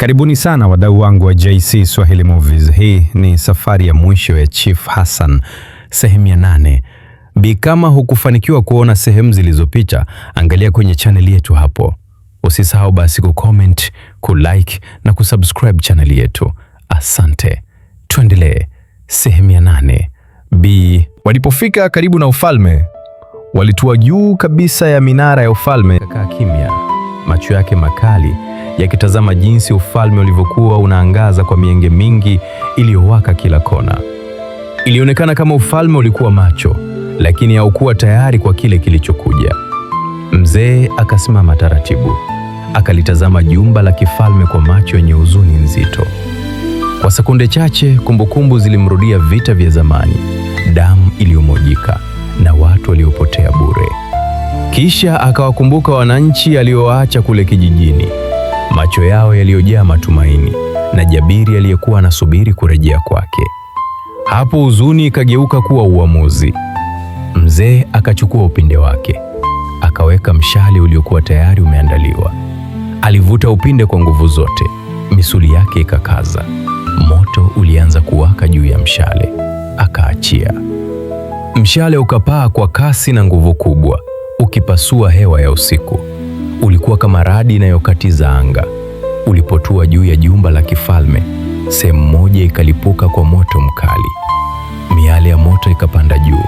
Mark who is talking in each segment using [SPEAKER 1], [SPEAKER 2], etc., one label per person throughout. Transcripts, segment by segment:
[SPEAKER 1] Karibuni sana wadau wangu wa JC Swahili Movies. Hii ni safari ya mwisho ya Chief Hassan, sehemu ya 8. Kama hukufanikiwa kuona sehemu zilizopita, angalia kwenye channel yetu hapo. Usisahau basi kucomment, kulike na kusubscribe channel yetu. Asante. Tuendelee. Sehemu ya 8. Walipofika karibu na ufalme, walitua juu kabisa ya minara ya ufalme. Akakaa kimya, macho yake makali yakitazama jinsi ufalme ulivyokuwa unaangaza kwa mienge mingi iliyowaka kila kona. Ilionekana kama ufalme ulikuwa macho, lakini haukuwa tayari kwa kile kilichokuja. Mzee akasimama taratibu, akalitazama jumba la kifalme kwa macho yenye huzuni nzito. Kwa sekunde chache, kumbukumbu zilimrudia vita vya zamani, damu iliyomwagika na watu waliopotea bure. Kisha akawakumbuka wananchi aliowaacha kule kijijini, macho yao yaliyojaa matumaini, na Jabiri aliyekuwa anasubiri kurejea kwake. Hapo huzuni ikageuka kuwa uamuzi. Mzee akachukua upinde wake, akaweka mshale uliokuwa tayari umeandaliwa. Alivuta upinde kwa nguvu zote, misuli yake ikakaza. Moto ulianza kuwaka juu ya mshale, akaachia. Mshale ukapaa kwa kasi na nguvu kubwa, ukipasua hewa ya usiku. Ulikuwa kama radi inayokatiza anga. Ulipotua juu ya jumba la kifalme, sehemu moja ikalipuka kwa moto mkali. Miale ya moto ikapanda juu,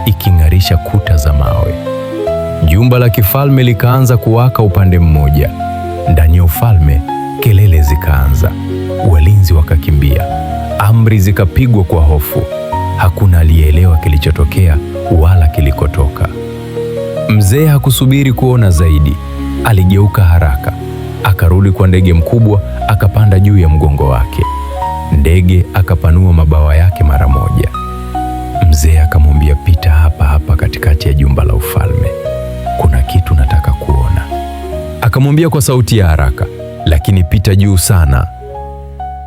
[SPEAKER 1] iking'arisha kuta za mawe. Jumba la kifalme likaanza kuwaka upande mmoja. Ndani ya ufalme, kelele zikaanza. Walinzi wakakimbia. Amri zikapigwa kwa hofu. Hakuna aliyeelewa kilichotokea wala kilikotoka. Mzee hakusubiri kuona zaidi. Aligeuka haraka, akarudi kwa ndege mkubwa, akapanda juu ya mgongo wake. Ndege akapanua mabawa yake mara moja. Mzee akamwambia, pita hapa hapa katikati ya jumba la ufalme. Kuna kitu nataka kuona. Akamwambia kwa sauti ya haraka, lakini pita juu sana.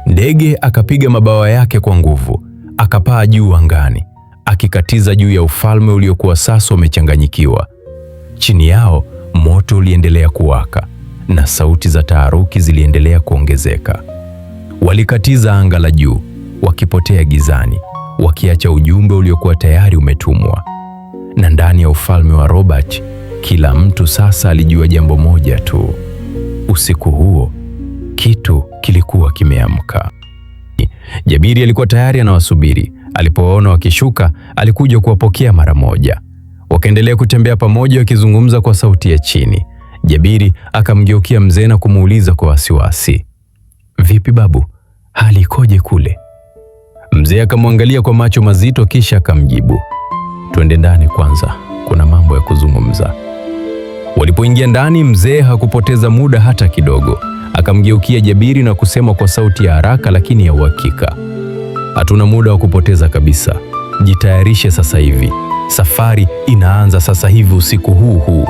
[SPEAKER 1] Ndege akapiga mabawa yake kwa nguvu, akapaa juu angani, akikatiza juu ya ufalme uliokuwa sasa umechanganyikiwa. Chini yao moto uliendelea kuwaka na sauti za taharuki ziliendelea kuongezeka. Walikatiza anga la juu, wakipotea gizani, wakiacha ujumbe uliokuwa tayari umetumwa. Na ndani ya ufalme wa Robert, kila mtu sasa alijua jambo moja tu. Usiku huo, kitu kilikuwa kimeamka. Jabiri alikuwa tayari anawasubiri. Alipowaona wakishuka, alikuja kuwapokea mara moja. Wakaendelea kutembea pamoja, wakizungumza kwa sauti ya chini. Jabiri akamgeukia mzee na kumuuliza kwa wasiwasi, vipi babu, hali ikoje kule? Mzee akamwangalia kwa macho mazito, kisha akamjibu, twende ndani kwanza, kuna mambo ya kuzungumza. Walipoingia ndani, mzee hakupoteza muda hata kidogo. Akamgeukia Jabiri na kusema kwa sauti ya haraka lakini ya uhakika, hatuna muda wa kupoteza kabisa. Jitayarishe sasa hivi. Safari inaanza sasa hivi usiku huu.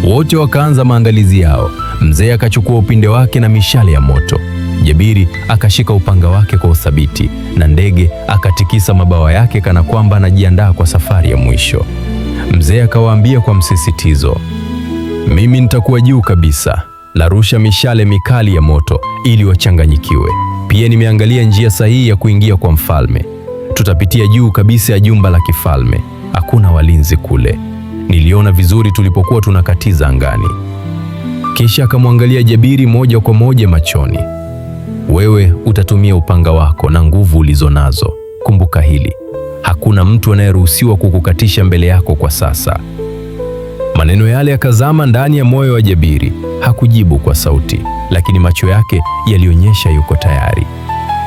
[SPEAKER 1] Wote wakaanza maandalizi yao. Mzee akachukua upinde wake na mishale ya moto. Jabiri akashika upanga wake kwa uthabiti, na ndege akatikisa mabawa yake kana kwamba anajiandaa kwa safari ya mwisho. Mzee akawaambia kwa msisitizo, mimi nitakuwa juu kabisa, narusha mishale mikali ya moto ili wachanganyikiwe. Pia nimeangalia njia sahihi ya kuingia kwa mfalme. Tutapitia juu kabisa ya jumba la kifalme. Hakuna walinzi kule. Niliona vizuri tulipokuwa tunakatiza angani. Kisha akamwangalia Jabiri moja kwa moja machoni. Wewe utatumia upanga wako na nguvu ulizonazo. Kumbuka hili. Hakuna mtu anayeruhusiwa kukukatisha mbele yako kwa sasa. Maneno yale yakazama ndani ya moyo wa Jabiri. Hakujibu kwa sauti, lakini macho yake yalionyesha yuko tayari.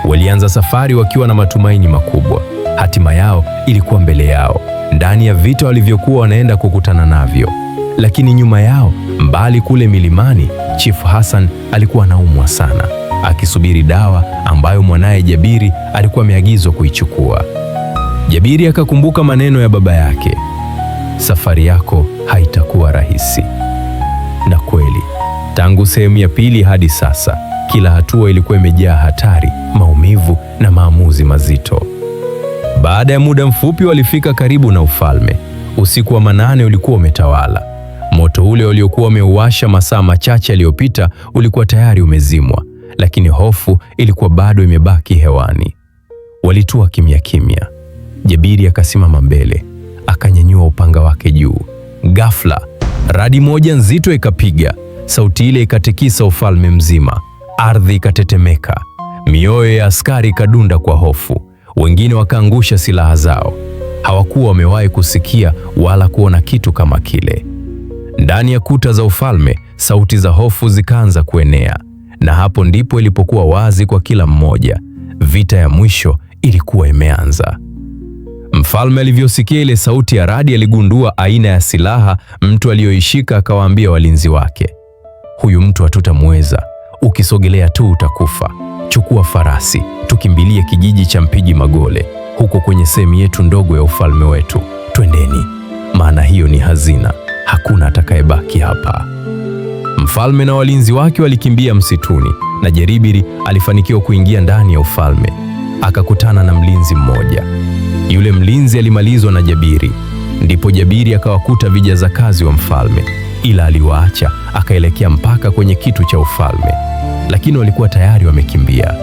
[SPEAKER 1] Walianza safari wakiwa na matumaini makubwa. Hatima yao ilikuwa mbele yao, ndani ya vita walivyokuwa wanaenda kukutana navyo. Lakini nyuma yao, mbali kule milimani, Chief Hassan alikuwa anaumwa sana, akisubiri dawa ambayo mwanaye Jabiri alikuwa ameagizwa kuichukua. Jabiri akakumbuka maneno ya baba yake, safari yako haitakuwa rahisi. Na kweli, tangu sehemu ya pili hadi sasa, kila hatua ilikuwa imejaa hatari, maumivu na maamuzi mazito. Baada ya muda mfupi walifika karibu na ufalme. Usiku wa manane ulikuwa umetawala. Moto ule uliokuwa umeuwasha masaa machache yaliyopita ulikuwa tayari umezimwa, lakini hofu ilikuwa bado imebaki hewani. Walitua kimya kimya. Jabiri akasimama mbele, akanyanyua upanga wake juu. Ghafla, radi moja nzito ikapiga. Sauti ile ikatikisa ufalme mzima. Ardhi ikatetemeka. Mioyo ya askari ikadunda kwa hofu. Wengine wakaangusha silaha zao. Hawakuwa wamewahi kusikia wala kuona kitu kama kile. Ndani ya kuta za ufalme, sauti za hofu zikaanza kuenea, na hapo ndipo ilipokuwa wazi kwa kila mmoja. Vita ya mwisho ilikuwa imeanza. Mfalme alivyosikia ile sauti ya radi, aligundua aina ya silaha mtu aliyoishika. Akawaambia walinzi wake, huyu mtu hatutamweza, ukisogelea tu utakufa. Chukua farasi, tukimbilie kijiji cha Mpiji Magole, huko kwenye sehemu yetu ndogo ya ufalme wetu. Twendeni, maana hiyo ni hazina, hakuna atakayebaki hapa. Mfalme na walinzi wake walikimbia msituni, na Jabiri alifanikiwa kuingia ndani ya ufalme. Akakutana na mlinzi mmoja. Yule mlinzi alimalizwa na Jabiri. Ndipo Jabiri akawakuta vijakazi wa mfalme, ila aliwaacha akaelekea mpaka kwenye kitu cha ufalme, lakini walikuwa tayari wamekimbia.